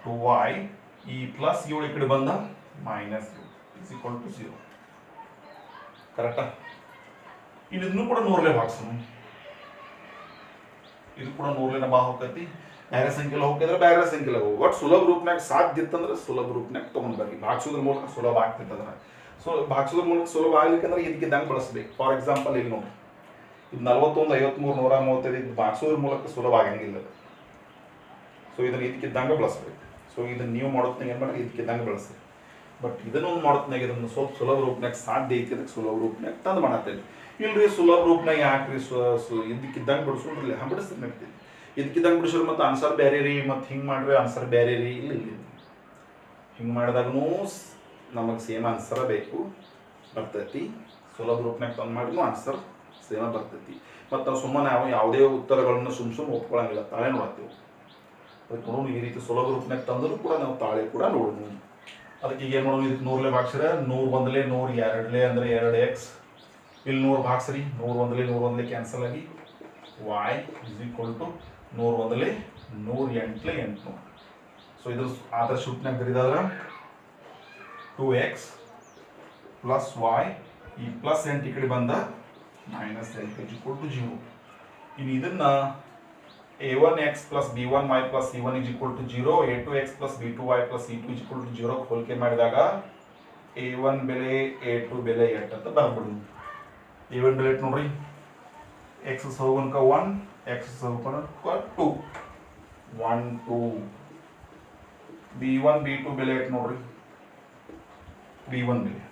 2y ಈ ಪ್ಲಸ್ 7 ಈ ಕಡೆ ಬಂದ ಮೈನಸ್ 7 ಇಸ್ ಈಕ್ವಲ್ ಟು 0. ಕರೆಕ್ಟಾ? ಇದನ್ನು ಕೂಡ 100ಲೇ ಭಾಗಿಸೋಣ, ಇದು ಕೂಡ 100ಲೇ ಭಾಗ ಹೋಗತಿ. ಬೇರೆ ಸಂಖ್ಯೆಲ್ಲ ಹೋಗಿದ್ರೆ ಬೇರೆ ಸಂಖ್ಯೆಲ್ಲ ಹೋಗಿ, ಒಟ್ಟು ಸುಲಭ ರೂಪನಾಗ ಸಾಧ್ಯ ಇತ್ತಂದ್ರೆ ಸುಲಭ ರೂಪನಾಗ ತೊಗೊಂಡು ಬರ್ರಿ. ಭಾಗಿಸೋದ್ರ ಮೂಲಕ ಸುಲಭ ಆಗ್ತಿತ್ತಂದ್ರೆ, ಸೊ ಭಾಗಿಸೋದ್ರ ಮೂಲಕ ಸುಲಭ ಆಗ್ಲಿಕ್ಕಂದ್ರೆ ಇದಕ್ಕಿದ್ದಂಗೆ ಬಳಸ್ಬೇಕು. ಫಾರ್ ಎಕ್ಸಾಂಪಲ್ ಇಲ್ಲಿ ನೋಡಿ, ಇದು 41 53 135 ಇದು ಭಾಗಿಸೋದ್ರ ಮೂಲಕ ಸುಲಭ ಆಗಂಗಿಲ್ಲ. ಸೊ ಇದನ್ನ ಇದಕ್ಕಿದ್ದಂಗೆ ಬಳಸ್ಬೇಕು. ಸೊ ಇದನ್ನ ನೀವು ಮಾಡೋದ್ನಾಗ ಏನು ಮಾಡಿ ಇದಕ್ಕಿದ್ದಂಗೆ ಬಳಸ್ರಿ. ಬಟ್ ಇದನ್ನೊಂದು ಮಾಡೋದ್ನಾಗ ಇದನ್ನು ಸ್ವಲ್ಪ ಸುಲಭ ರೂಪನಾಗ ಸಾಧ್ಯ ಐತಿ, ಅದಕ್ಕೆ ಸುಲಭ ರೂಪನಾಗ ತಂದು ಮಾಡತ್ತೇವೆ. ಇಲ್ರಿ ಸುಲಭ ರೂಪನಾಗ ಯಾಕ್ರಿ ಇದಕ್ಕಿದ್ದಂಗೆ ಬಿಡಿಸೋದ್ರಲ್ಲಿ ಬಿಡಿಸ್ರಿ ನಡ್ತೀವಿ. ಇದಕ್ಕಿದ್ದಂಗೆ ಬಿಡಿಸ್ರಿ ಮತ್ತು ಆನ್ಸರ್ ಬೇರೆ ರೀ, ಮತ್ತು ಹಿಂಗೆ ಮಾಡ್ರಿ ಆನ್ಸರ್ ಬೇರೆ ರೀ, ಇಲ್ಲ ಹಿಂಗೆ ಮಾಡಿದಾಗೂ ನಮಗೆ ಸೇಮ್ ಆನ್ಸರ ಬೇಕು ಬರ್ತೈತಿ. ಸುಲಭ ರೂಪನಾಗ ತಂದು ಮಾಡಿದ್ರೂ ಆನ್ಸರ್ ಸೇಮ ಬರ್ತೈತಿ. ಮತ್ತು ನಾವು ಸುಮ್ಮನೆ ನಾವು ಯಾವುದೇ ಉತ್ತರಗಳನ್ನು ಸುಮ್ಮ ಒಪ್ಕೊಳ್ಳಂಗಿಲ್ಲ, ತಾಳೆ ನೋಡ್ತೀವಿ. ಅದಕ್ಕೆ ನೋಡೋಣ, ಈ ರೀತಿ ಸುಲಭ ರೂಪನಾಗ ತಂದರೂ ಕೂಡ ನಾವು ತಾಳೆ ಕೂಡ ನೋಡೋಣ. ಅದಕ್ಕೆ ಈಗ ಏನು ಮಾಡೋಣ, ಇದಕ್ಕೆ 100ಲೇ ಭಾಗಿಸ್ರೆ 100 1 100 2 ಅಂದರೆ 2x, ಇಲ್ಲಿ 100 ಭಾಗಿಸ್ರಿ 100 1 ಕ್ಯಾನ್ಸಲ್ ಆಗಿ y is equal to 100 1 108 800. So ಇದು ಆದರ್ಶ ರೂಪನಾಗ ಬರೀದಾದ್ರೆ 2x ಪ್ಲಸ್ y ಈ ಪ್ಲಸ್ 8 ಈ ಕಡೆ ಬಂದ ಮೈನಸ್ 8 ಇಸ್ ಈಕ್ವಲ್ ಟು 0. ಇನ್ನು ಇದನ್ನ a1x plus b1y plus c1 is equal to 0, a2x plus b2y plus c2 is equal to 0 ಹೋಲಿಕೆ ಮಾಡಿದಾಗ a1 ಬೆಲೆ a2 ಬೆಲೆ 8 ಅಂತ ಬರ್ಬಿಡೋಣ. a1 ಬೆಲೆ ನೋಡ್ರಿ, x ಸಹಗುಣಕ 1 x ಸಹಗುಣಕ 2 1 2. b1 b2 ಬೆಲೆ ನೋಡ್ರಿ, b1 ಬೆಲೆ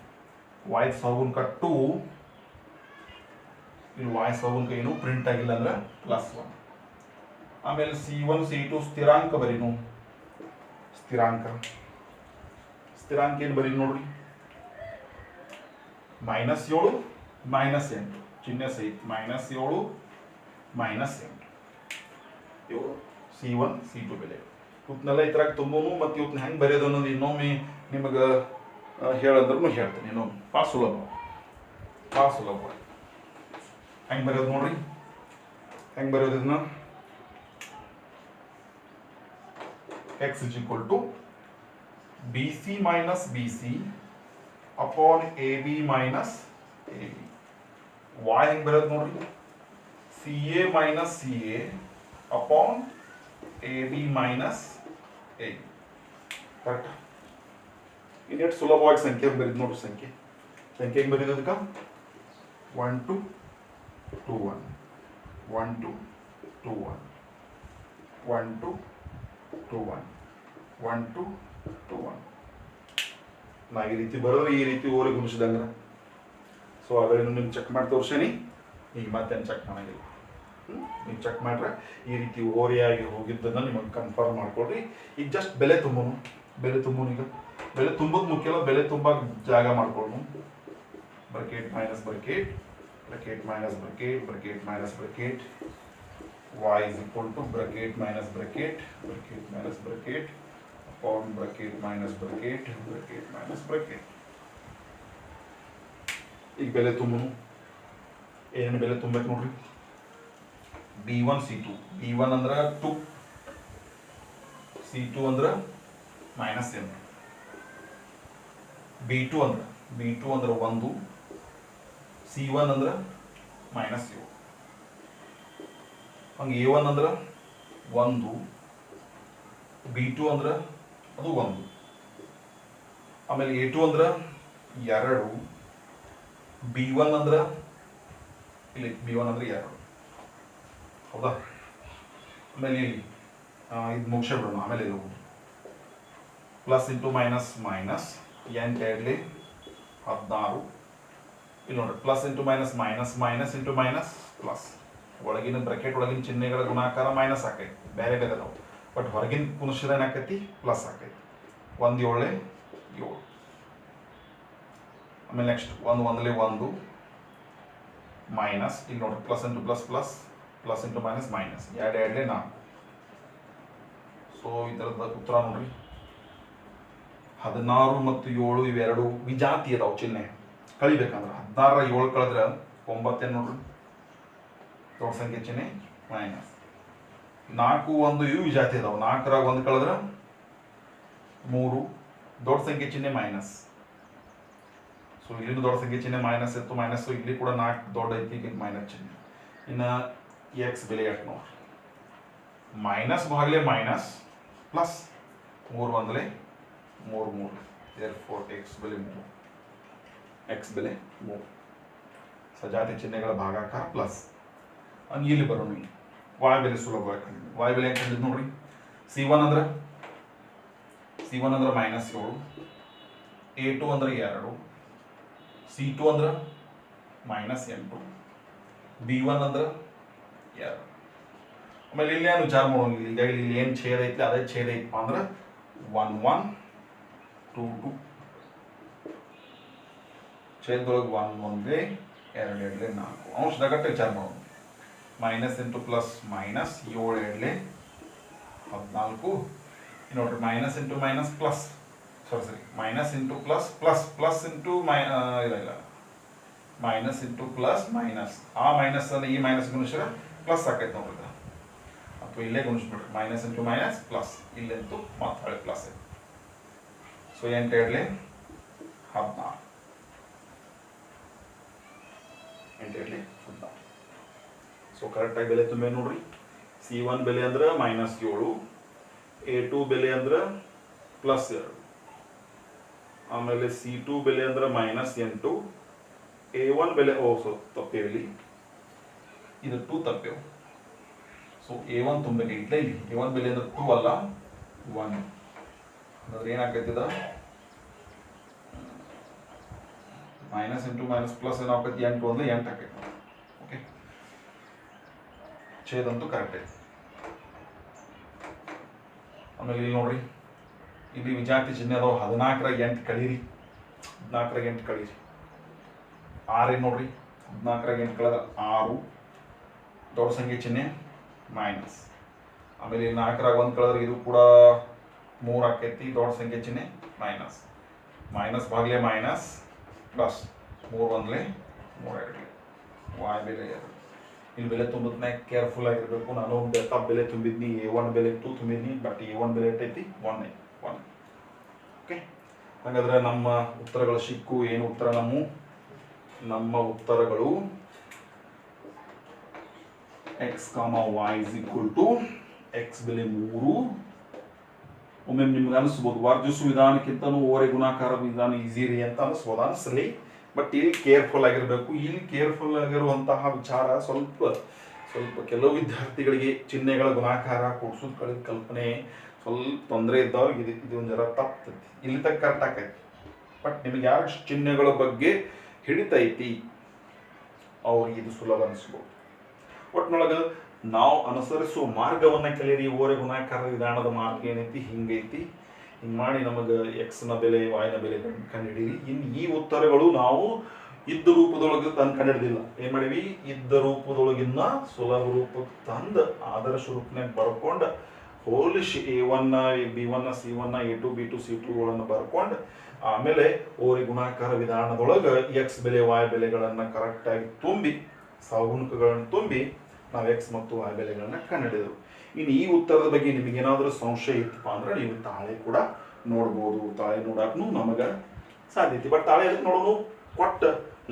y ಸಹಗುಣಕ 2, ಇಲ್ಲಿ y ಸಹಗುಣಕ ಏನು ಪ್ರಿಂಟ್ ಆಗಿಲ್ಲ ಅಂದ್ರೆ ಪ್ಲಸ್ 1. ಆಮೇಲೆ c1 c2 ಸ್ಥಿರಾಂಕ ಬರೀನು, ಸ್ಥಿರಾಂಕ ಏನು ಬರೀ ನೋಡ್ರಿ, -7 -8 ಚಿಹ್ನೆ ಸಹಿತ -7 -8 ಇವು c1 c2 ಬೆಲೆ. ಇವನ್ನೆಲ್ಲ ಈ ಥರ ತುಂಬನು ಮತ್ತು ಇವನ್ನ ಹೆಂಗೆ ಬರೆಯೋದು ಅನ್ನೋದು ಇನ್ನೊಮ್ಮೆ ನಿಮಗೆ ಹೇಳಂದ್ರೂ ಹೇಳ್ತೇನೆ. ಇನ್ನೊಮ್ಮೆ ಭಾಳ ಸುಲಭ ಹೆಂಗೆ ಬರೆಯೋದು ನೋಡ್ರಿ, ಹೆಂಗೆ ಬರೆಯೋದು ಇದನ್ನ, x is equal to BC minus BC upon AB minus AB. Y ಹೆಂಗೆ ಬರೋದು ನೋಡ್ರಿ, CA minus CA upon AB minus AB. Correct? ಇನ್ನೆಷ್ಟು ಸುಲಭವಾಗಿ ಸಂಖ್ಯೆ ಬರೀದು ನೋಡ್ರಿ, ಸಂಖ್ಯೆ ಹೆಂಗೆ ಬರೀದು ಅದಕ್ಕೆ 1 2 2 1 1 2 2 1 1 2 2 1 1 2 2 1 ನಾ ಈ ರೀತಿ ಬರೋದ್ರೆ ಈ ರೀತಿ ಓರೆ ಗುಣಿಸಿದಂಗೆ. ಸೊ ಅವೇನು ನಿಮ್ಗೆ ಚೆಕ್ ಮಾಡಿ ತೋರ್ಸೇನಿ, ಈಗ ಮತ್ತೇನು ಚೆಕ್ ಮಾಡಂಗಿಲ್ಲ. ನೀವು ಚೆಕ್ ಮಾಡ್ರೆ ಈ ರೀತಿ ಓರೆಯಾಗಿ ಹೋಗಿದ್ದನ್ನು ನಿಮಗೆ ಕನ್ಫರ್ಮ್ ಮಾಡ್ಕೊಡ್ರಿ. ಈಗ ಜಸ್ಟ್ ಬೆಲೆ ತುಂಬೋನು ಈಗ ಬೆಲೆ ತುಂಬೋದು ಮುಖ್ಯ ಅಲ್ಲ, ಬೆಲೆ ತುಂಬ ಜಾಗ ಮಾಡ್ಕೊಂಡು bracket minus bracket bracket minus bracket bracket minus bracket y is equal to bracket minus bracket bracket minus bracket upon bracket minus bracket bracket minus bracket. ಈಗ ಬೆಲೆ ತುಂಬನು ಏನೇನು ಬೆಲೆ ತುಂಬಬೇಕು ನೋಡ್ರಿ. b1 c2 b1 ಅಂದ್ರೆ 2 c2 ಅಂದ್ರೆ ಮೈನಸ್ n b2 ಅಂದ್ರೆ 1 c1 ಅಂದ್ರೆ ಮೈನಸ್ 7 ಹಂಗೆ a1 ಅಂದ್ರೆ 1 b2 ಅಂದ್ರೆ ಅದು 1 ಆಮೇಲೆ a2 ಅಂದ್ರೆ 2 b1 ಅಂದ್ರೆ ಇಲ್ಲಿ b1 ಅಂದ್ರೆ 2 ಹೌದಾ. ಆಮೇಲೆ ಇಲ್ಲಿ ಇದು ಮುಗಿಸೇ ಬಿಡೋಣ, ಆಮೇಲೆ ಇಲ್ಲಿ ಹೋಗೋದು ಪ್ಲಸ್ ಇಂಟು ಮೈನಸ್ ಮೈನಸ್ 8 2 16. ಇಲ್ಲಿ ನೋಡ್ರಿ plus into minus minus minus into minus plus. ಒಳಗಿನ ಬ್ರಾಕೆಟ್ ಒಳಗಿನ ಚಿಹ್ನೆಗಳ ಗುಣಾಕಾರ ಮೈನಸ್ ಆಕೈತಿ, ಬೇರೆ ಬೇರೆ ಅದಾವು. ಬಟ್ ಹೊರಗಿನ ಕುಣಿಸಿದ್ರೆ ಏನಾಕೈತಿ ಪ್ಲಸ್ ಆಕೈತಿ. 1 7 7. ಆಮೇಲೆ ನೆಕ್ಸ್ಟ್ 1 1 1 ಮೈನಸ್. ಇಲ್ಲಿ ನೋಡ್ರಿ plus into plus plus plus into minus minus 2 2 4. So ಇದರದ ಉತ್ತರ ನೋಡ್ರಿ 16 ಮತ್ತು 7 ಇವೆರಡು ವಿಜಾತಿ ಅದಾವು ಚಿಹ್ನೆ ಕಳಿಬೇಕಂದ್ರೆ. 16 7 ಕಳೆದ್ರೆ 9 ನೋಡ್ರಿ ದೊಡ್ಡ ಸಂಖ್ಯೆ ಚಿಹ್ನೆ ಮೈನಸ್. 4 1 ಇವು ವಿಜಾತಿ ಅದಾವು. 4 1 ಕಳೆದ್ರೆ 3 ದೊಡ್ಡ ಸಂಖ್ಯೆ ಚಿಹ್ನೆ ಮೈನಸ್. ಸೊ ಇಲ್ಲಿ ದೊಡ್ಡ ಸಂಖ್ಯೆ ಚಿಹ್ನೆ ಮೈನಸ್ ಇತ್ತು, ಮೈನಸ್. ಇಲ್ಲಿ ಕೂಡ 4 ದೊಡ್ಡ ಐತಿ, ಈಗ ಮೈನಸ್ ಚಿಹ್ನೆ. ಇನ್ನು ಎಕ್ಸ್ ಬೆಲೆ ಎಷ್ಟು ನೋಡ್ರಿ, ಮೈನಸ್ ಭಾಗಲೆ ಮೈನಸ್ ಪ್ಲಸ್ 3 1 3 3. therefore ಎಕ್ಸ್ ಬೆಲೆ 3, ಎಕ್ಸ್ ಬೆಲೆ 3. ಸಜಾತಿ ಚಿಹ್ನೆಗಳ ಭಾಗಾಕಾರ ಪ್ಲಸ್. ಹಂಗೆ ಇಲ್ಲಿ ಬರೋಣ. ವಾಯ್ ಬೆಲೆ ಸುಲಭವಾಗಿ ಕಂಡಿದ್ದು. ವಾಯ್ ಬೆಲೆ ಹೆಂಗೆ ಕಂಡಿದ್ದು ನೋಡ್ರಿ. c1 ಅಂದ್ರೆ ಮೈನಸ್ 7, a2 ಅಂದ್ರೆ 2, c2 ಅಂದ್ರೆ ಮೈನಸ್ 8, b1 ಅಂದ್ರೆ 2. ಆಮೇಲೆ ಇಲ್ಲಿ ಏನು ವಿಚಾರ ಮಾಡೋಂಗಿಲ್ಲ. ಈಗ ಇಲ್ಲಿ ಏನು ಛೇದ ಐತಿ ಅದೇ ಛೇದ ಐತಪ್ಪ ಅಂದ್ರೆ 1 1 2 2. ಛೇದದೊಳಗೆ 1 1 2 2 4. ಅಂಶದಾಗಟ್ಟ ವಿಚಾರ ಮಾಡೋದು. Minus into plus minus 7 2 14. ನೋಡ್ರಿ ಮೈನಸ್ ಇಂಟು ಮೈನಸ್ ಪ್ಲಸ್, ಸರಿ minus into plus plus plus into ಇಲ್ಲ ಮೈನಸ್ ಇಂಟು ಪ್ಲಸ್ ಮೈನಸ್. ಆ ಮೈನಸ್ ಅನ್ನು ಈ ಮೈನಸ್ ಗುಣಿಸಿದ್ರೆ ಪ್ಲಸ್ ಆಕೈತೆ ನೋಡ್ರಿ. ಅಥವಾ ಇಲ್ಲೇ ಗುಣಿಸ್ಬಿಡ್ರಿ, ಮೈನಸ್ ಇಂಟು ಮೈನಸ್ ಪ್ಲಸ್. ಇಲ್ಲಂತೂ ಮತ್ತೆ ಹಳೆ ಪ್ಲಸ್ ಐತೆ. ಸೊ 8 2 14. 8 2 14. ಸೊ ಕರೆಕ್ಟಾಗಿ ಬೆಲೆ ತುಂಬೆ ನೋಡ್ರಿ. c1 ಬೆಲೆ ಅಂದ್ರೆ ಮೈನಸ್ 7, a2 ಬೆಲೆ ಅಂದ್ರೆ ಪ್ಲಸ್ 2, ಆಮೇಲೆ c2 ಬೆಲೆ ಅಂದ್ರೆ ಮೈನಸ್ 8, a1 ಬೆಲೆ ಸೊ ತಪ್ಪೇವಿ ಇದು 2 ತಪ್ಪೇವು. So a1 ತುಂಬಬೇಕಿಲ್ಲ. ಇಲ್ಲಿ a1 ಬೆಲೆ ಅಂದ್ರೆ 2 ಅಲ್ಲ 1. ಅಂದ್ರೆ ಏನಾಕೈತಿದ ಮೈನಸ್ ಇಂಟು ಮೈನಸ್ ಪ್ಲಸ್ ಏನಾಕೈತಿ 8 1 8 ಆಕೈತಿ. ಓಕೆ, ಛೇದಂತೂ ಕರೆಕ್ಟ್ ಐತಿ. ಆಮೇಲೆ ಇಲ್ಲಿ ನೋಡ್ರಿ, ಇಲ್ಲಿ ವಿಜಾತಿ ಚಿಹ್ನೆ ಅದಾವ. 14 8 ಕಳೀರಿ, 14 8 ಕಳೀರಿ. 6 ನೋಡ್ರಿ, 14 8 ಕಳೆದ 6 ದೊಡ್ಡ ಸಂಖ್ಯೆ ಚಿಹ್ನೆ ಮೈನಸ್. ಆಮೇಲೆ 4 1 ಕಳೆದ್ರೆ ಇದು ಕೂಡ 3 ಆಕೈತಿ, ದೊಡ್ಡ ಸಂಖ್ಯೆ ಚಿಹ್ನೆ ಮೈನಸ್. ಮೈನಸ್ ಭಾಗಲೆ ಮೈನಸ್ ಪ್ಲಸ್ 3 1 3 2. ವಾಯ್ ಬೆಲೆ 2. ಇಲ್ಲಿ ಬೆಲೆ ತುಂಬಿದ್ಮ್ಯಾಗ ಕೇರ್ಫುಲ್ ಆಗಿರಬೇಕು. ನಾನು ತಪ್ಪು ಬೆಲೆ ತುಂಬಿದ್ನಿ, a1 ಬೆಲೆ 2 ತುಂಬಿದ್ನಿ, ಬಟ್ a1 ಬೆಲೆ ಎಷ್ಟೈತಿ 1 1. ಓಕೆ, ಹಾಗಾದ್ರೆ ನಮ್ಮ ಉತ್ತರಗಳ ಶಿಕ್ಕು ಏನು ಉತ್ತರ? ನಮ್ಮ ಉತ್ತರಗಳು x, y is equal to x ಬೆಲೆ 3. ಒಮ್ಮೆ ನಿಮ್ಗೆ ಅನಿಸ್ಬೋದು ವರ್ಜಿಸು ವಿಧಾನಕ್ಕಿಂತನೂ ಓರೆ ಗುಣಾಕಾರ ವಿಧಾನ ಈಸಿ ರೀ ಅಂತ ಅನಿಸ್ಬೋದು. ಅನಿಸಲಿ, ಬಟ್ ಇಲ್ಲಿ ಕೇರ್ಫುಲ್ ಆಗಿರಬೇಕು. ಇಲ್ಲಿ ಕೇರ್ಫುಲ್ ಆಗಿರುವಂತಹ ವಿಚಾರ ಸ್ವಲ್ಪ ಕೆಲವು ವಿದ್ಯಾರ್ಥಿಗಳಿಗೆ ಚಿಹ್ನೆಗಳ ಗುಣಾಕಾರ ಕೂಡ್ಸೋದು ಕಳೆದ ಕಲ್ಪನೆ ಸ್ವಲ್ಪ ತೊಂದರೆ ಇದ್ದವ್ರಿಗೆ ಇದು ಒಂದು ಜರ ತಪ್ತೈತಿ. ಇಲ್ಲಿ ತಕ್ಕ ಕರೆಕ್ಟ್ ಆಕೈತಿ. ಬಟ್ ನಿಮಗೆ ಯಾರು ಚಿಹ್ನೆಗಳ ಬಗ್ಗೆ ಹಿಡಿತೈತಿ ಅವ್ರಿಗೆ ಇದು ಸುಲಭ ಅನಿಸ್ಬೋದು. ಒಟ್ಟಿನೊಳಗೆ ನಾವು ಅನುಸರಿಸುವ ಮಾರ್ಗವನ್ನು ಕಲಿಯಿರಿ. ಓರೆ ಗುಣಾಕಾರ ವಿಧಾನದ ಮಾರ್ಗ ಏನೈತಿ ಹಿಂಗೈತಿ. ಹಿಂಗೆ ಮಾಡಿ ನಮಗೆ ಎಕ್ಸ್ನ ಬೆಲೆ ವಾಯ್ನ ಬೆಲೆ ಕಂಡುಹಿಡೀರಿ. ಇನ್ನು ಈ ಉತ್ತರಗಳು ನಾವು ಇದ್ದ ರೂಪದೊಳಗೆ ತಂದು ಕಂಡುಹಿಡ್ದಿಲ್ಲ. ಏನು ಮಾಡೀವಿ, ಇದ್ದ ರೂಪದೊಳಗಿನ್ನ ಸುಲಭ ರೂಪಕ್ಕೆ ತಂದು ಆದರ್ಶ ರೂಪನಾಗ ಬರ್ಕೊಂಡು ಹೋಲಿಸಿ A1 B1 C1 A2 B2 C2ಗಳನ್ನು ಬರ್ಕೊಂಡು ಆಮೇಲೆ ಓರೆ ಗುಣಾಕಾರ ವಿಧಾನದೊಳಗೆ ಎಕ್ಸ್ ಬೆಲೆ ವಾಯ್ ಬೆಲೆಗಳನ್ನು ಕರೆಕ್ಟಾಗಿ ತುಂಬಿ ಸಹಗುಣಕಗಳನ್ನು ತುಂಬಿ ನಾವು ಎಕ್ಸ್ ಮತ್ತು ವಾಯ್ ಬೆಲೆಗಳನ್ನು ಕಂಡುಹಿಡಿದೆವು. ಇನ್ನು ಈ ಉತ್ತರದ ಬಗ್ಗೆ ನಿಮಗೇನಾದರೂ ಸಂಶಯ ಇತ್ತಪ್ಪ ಅಂದ್ರೆ ನೀವು ತಾಳೆ ಕೂಡ ನೋಡ್ಬೋದು. ತಾಳೆ ನೋಡಕ್ಕೂ ನಮಗೆ ಸಾಧ್ಯತೆ. ಬಟ್ ತಾಳೆ ಅದಕ್ಕೆ ನೋಡೋಣ ಕೊಟ್ಟ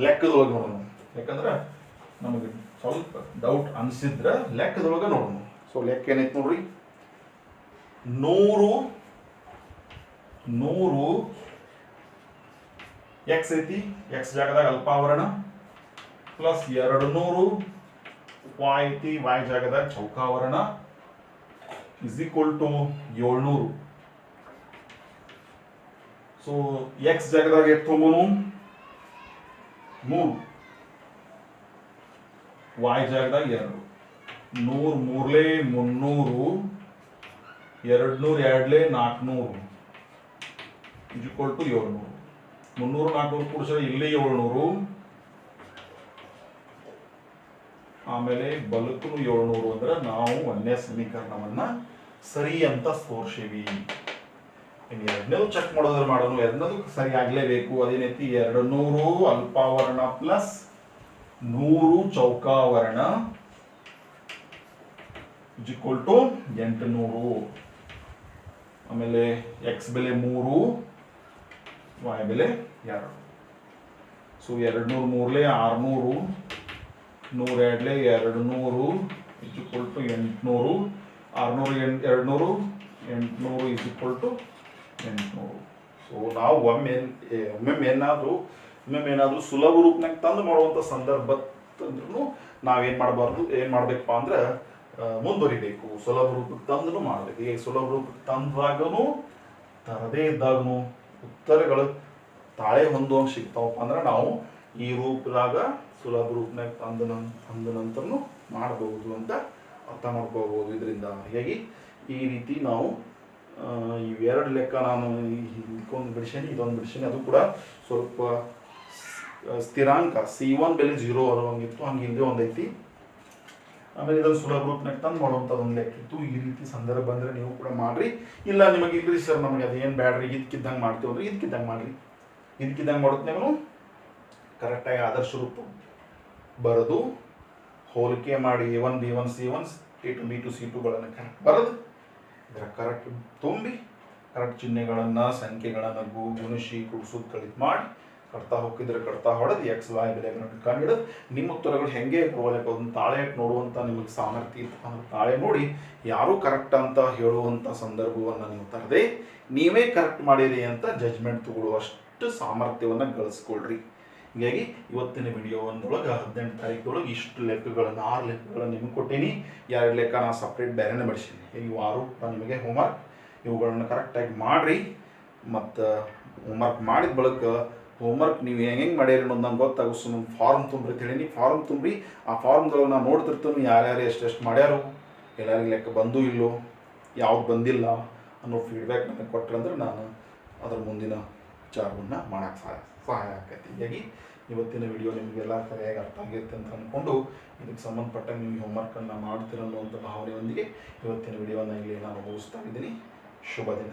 ಲೆಕ್ಕದೊಳಗೆ ನೋಡೋಣ. ಯಾಕಂದ್ರೆ ನಮಗೆ ಸ್ವಲ್ಪ ಡೌಟ್ ಅನಿಸಿದ್ರೆ ಲೆಕ್ಕದೊಳಗೆ ನೋಡೋಣ. ಸೊ ಲೆಕ್ಕ ಏನೈತೆ ನೋಡ್ರಿ, 100 ಎಕ್ಸ್ ಐತಿ, ಎಕ್ಸ್ ಜಾಗದಾಗ ಅಲ್ಪಾವರಣ ಪ್ಲಸ್ 200 ವಾಯ್ ಐತಿ, ವಾಯ್ ಜಾಗದಾಗ ಚೌಕಾವರಣ is equal to 700. So x ಜಾಗದಾಗ ಎಷ್ಟು ತೊಗೊಂಡು 3, ವಾಯ್ ಜಾಗದಾಗ 2, 100 3 300, 200 2 400 ಇಸ್ ಈಕ್ವಲ್ ಟು 700. 300 400 ಕೂಡಿಸಿದ್ರೆ ಇಲ್ಲಿ 700, ಆಮೇಲೆ ಬಲಕ್ಕೂ 700 ಅಂದ್ರೆ ನಾವು ಒಂದೇ ಸಮೀಕರಣವನ್ನ ಸರಿ ಅಂತ ತೋರ್ಸೀವಿ. ಇನ್ನು ಎರಡನೇದು ಚೆಕ್ ಮಾಡೋದ್ರ ಮಾಡೋಣ. ಎರಡನೇದು ಸರಿ ಆಗ್ಲೇಬೇಕು. ಅದೇನೈತಿ, 200 ಅಲ್ಪಾವರಣ ಪ್ಲಸ್ 100 ಚೌಕಾವರಣ ಇಸ್ ಈಕ್ವಲ್ ಟು 800. ಆಮೇಲೆ ಎಕ್ಸ್ ಬೆಲೆ 3, ವಾಯ್ ಬೆಲೆ 2. So 200 3 600, 100 2 200 is equal to 800. 600 200 800 is equal to 800. So ನಾವು ಒಮ್ಮೆ ಏನಾದರೂ ಸುಲಭ ರೂಪನಾಗ ತಂದು ಮಾಡುವಂಥ ಸಂದರ್ಭ ತಂದ್ರೂ ನಾವೇನು ಮಾಡಬೇಕಪ್ಪ ಅಂದ್ರೆ ಮುಂದುವರಿಬೇಕು. ಸುಲಭ ರೂಪಕ್ಕೆ ತಂದು ಮಾಡಬೇಕು. ಈಗ ಸುಲಭ ರೂಪಕ್ಕೆ ತಂದಾಗೂ ತರದೇ ಇದ್ದಾಗೂ ಉತ್ತರಗಳು ತಾಳೆ ಹೊಂದುವಂಗೆ ಸಿಗ್ತಾವಪ್ಪ ಅಂದ್ರೆ ನಾವು ಈ ರೂಪದಾಗ ಸುಲಭ ರೂಪನಾಗ ತಂದ ನಂತರನು ಮಾಡಬಹುದು ಅಂತ ಅರ್ಥ ಮಾಡ್ಕೋಬಹುದು. ಇದರಿಂದ ಹೀಗಾಗಿ ಈ ರೀತಿ ನಾವು ಇವೆರಡು ಲೆಕ್ಕ ನಾನು ಇದಕ್ಕೊಂದು ಬಿಡಿಸೀನಿ, ಇದೊಂದು ಬಿಡಿಸೀನಿ. ಅದು ಕೂಡ ಸ್ವಲ್ಪ ಸ್ಥಿರಾಂಕ C1 ಬೆಲೆ 0 ಅನ್ನೋಂಗಿತ್ತು, ಹಂಗೆ ಹಿಂದೆ ಒಂದೈತಿ. ಆಮೇಲೆ ಇದನ್ನು ಸುಲಭ ರೂಪನಾಗ ತಂದು ಮಾಡುವಂಥದ್ದು ಒಂದು ಲೆಕ್ಕ ಇತ್ತು. ಈ ರೀತಿ ಸಂದರ್ಭ ಬಂದರೆ ನೀವು ಕೂಡ ಮಾಡಿರಿ. ಇಲ್ಲ ನಿಮಗೆ ಇಲ್ರಿ ಸರ್ ನಮಗೆ ಅದೇನು ಬ್ಯಾಡ್ರಿ ಇದಕ್ಕಿದ್ದಂಗೆ ಮಾಡ್ತೀವಿ ಅಂದ್ರೆ ಇದಕ್ಕಿದ್ದಂಗೆ ಮಾಡಿರಿ. ಇದಕ್ಕಿದ್ದಂಗೆ ಮಾಡೋದ್ನಾಗೂ ಕರೆಕ್ಟಾಗಿ ಆದರ್ಶ ರೂಪ ಬರೆದು ಹೋಲಿಕೆ ಮಾಡಿ A1 B1 C1 A2 B2 C2ಗಳನ್ನು correct ಬರೆದು ಇದರ ಕರೆಕ್ಟ್ ತುಂಬಿ ಕರೆಕ್ಟ್ ಚಿಹ್ನೆಗಳನ್ನು ಸಂಖ್ಯೆಗಳನ್ನು ಗುಣಿಸಿ ಕೂಡಿಸೋದು ಕಳಿತು ಮಾಡಿ ಕಟ್ತಾ ಹೋಗಿದ್ರೆ ಕಟ್ತಾ ಹೊಡೆದು ಎಕ್ಸ್ ವಾಯ್ ಬೆಲೆಗಳನ್ನು ಕಂಡಿಡೋದು ನಿಮ್ಮ ಉತ್ತರಗಳು ಹೆಂಗೆ ಹೋಗಬೇಕು ಅದನ್ನು ತಾಳೆ ನೋಡುವಂಥ ನಿಮಗೆ ಸಾಮರ್ಥ್ಯ ಇತ್ತು ಅಂದ್ರೆ ತಾಳೆ ನೋಡಿ ಯಾರೂ ಕರೆಕ್ಟ್ ಅಂತ ಹೇಳುವಂಥ ಸಂದರ್ಭವನ್ನು ನೀವು ತರದೆ ನೀವೇ ಕರೆಕ್ಟ್ ಮಾಡಿರಿ ಅಂತ ಜಜ್ಮೆಂಟ್ ತಗೊಳ್ಳುವಷ್ಟು ಸಾಮರ್ಥ್ಯವನ್ನು ಗಳಿಸ್ಕೊಳ್ರಿ. ಹೀಗಾಗಿ ಇವತ್ತಿನ ವಿಡಿಯೋ ಒಂದೊಳಗೆ 18 ತಾರೀಕದೊಳಗೆ ಇಷ್ಟು ಲೆಕ್ಕಗಳನ್ನು 6 ಲೆಕ್ಕಗಳನ್ನು ನಿಮಗೆ ಕೊಟ್ಟೀನಿ. 2 ಲೆಕ್ಕ ನಾನು ಸಪ್ರೇಟ್ ಬೇರೆನೇ ಮಾಡಿಸೀನಿ. ಈ ವಾರ ನಿಮಗೆ ಹೋಮ್ವರ್ಕ್ ಇವುಗಳನ್ನು ಕರೆಕ್ಟಾಗಿ ಮಾಡಿರಿ. ಮತ್ತು ಹೋಮ್ವರ್ಕ್ ಮಾಡಿದ ಬಳಿಕ ಹೋಮ್ವರ್ಕ್ ನೀವು ಹೆಂಗೆ ಮಾಡಿರಿ ಅನ್ನೋದು ನಂಗೆ ಗೊತ್ತಾಗೋ ಸುಮ್ಮನೆ ಫಾರ್ಮ್ ತುಂಬ್ರಿ ತಿಳಿನಿ. ಫಾರ್ಮ್ ತುಂಬ್ರಿ. ಆ ಫಾರ್ಮ್ದೊಳಗೆ ನಾನು ನೋಡ್ತಿರ್ತೀನಿ ಯಾರ್ಯಾರು ಎಷ್ಟೆಷ್ಟು ಮಾಡ್ಯಾರು, ಎಲ್ಲರಿಗೆ ಲೆಕ್ಕ ಬಂದು ಇಲ್ಲೋ, ಯಾವ್ದು ಬಂದಿಲ್ಲ ಅನ್ನೋ ಫೀಡ್ಬ್ಯಾಕ್ ನನಗೆ ಕೊಟ್ಟರಂದ್ರೆ ನಾನು ಅದರ ಮುಂದಿನ ವಿಚಾರವನ್ನು ಮಾಡೋಕ್ಕೆ ಸಹಾಯ ಆಕೈತಿ. ಹೀಗಾಗಿ ಇವತ್ತಿನ ವಿಡಿಯೋ ನಿಮಗೆಲ್ಲ ಸರಿಯಾಗಿ ಅರ್ಥ ಆಗಿರುತ್ತೆ ಅಂತ ಅಂದ್ಕೊಂಡು ಇದಕ್ಕೆ ಸಂಬಂಧಪಟ್ಟಂಗೆ ನೀವು ಹೋಮ್ವರ್ಕನ್ನು ಮಾಡ್ತೀರ ಅನ್ನುವಂಥ ಭಾವನೆಯೊಂದಿಗೆ ಇವತ್ತಿನ ವಿಡಿಯೋನ ಇಲ್ಲಿ ನಾನು ಮುಗಿಸ್ತಾ ಇದ್ದೀನಿ. ಶುಭ ದಿನ.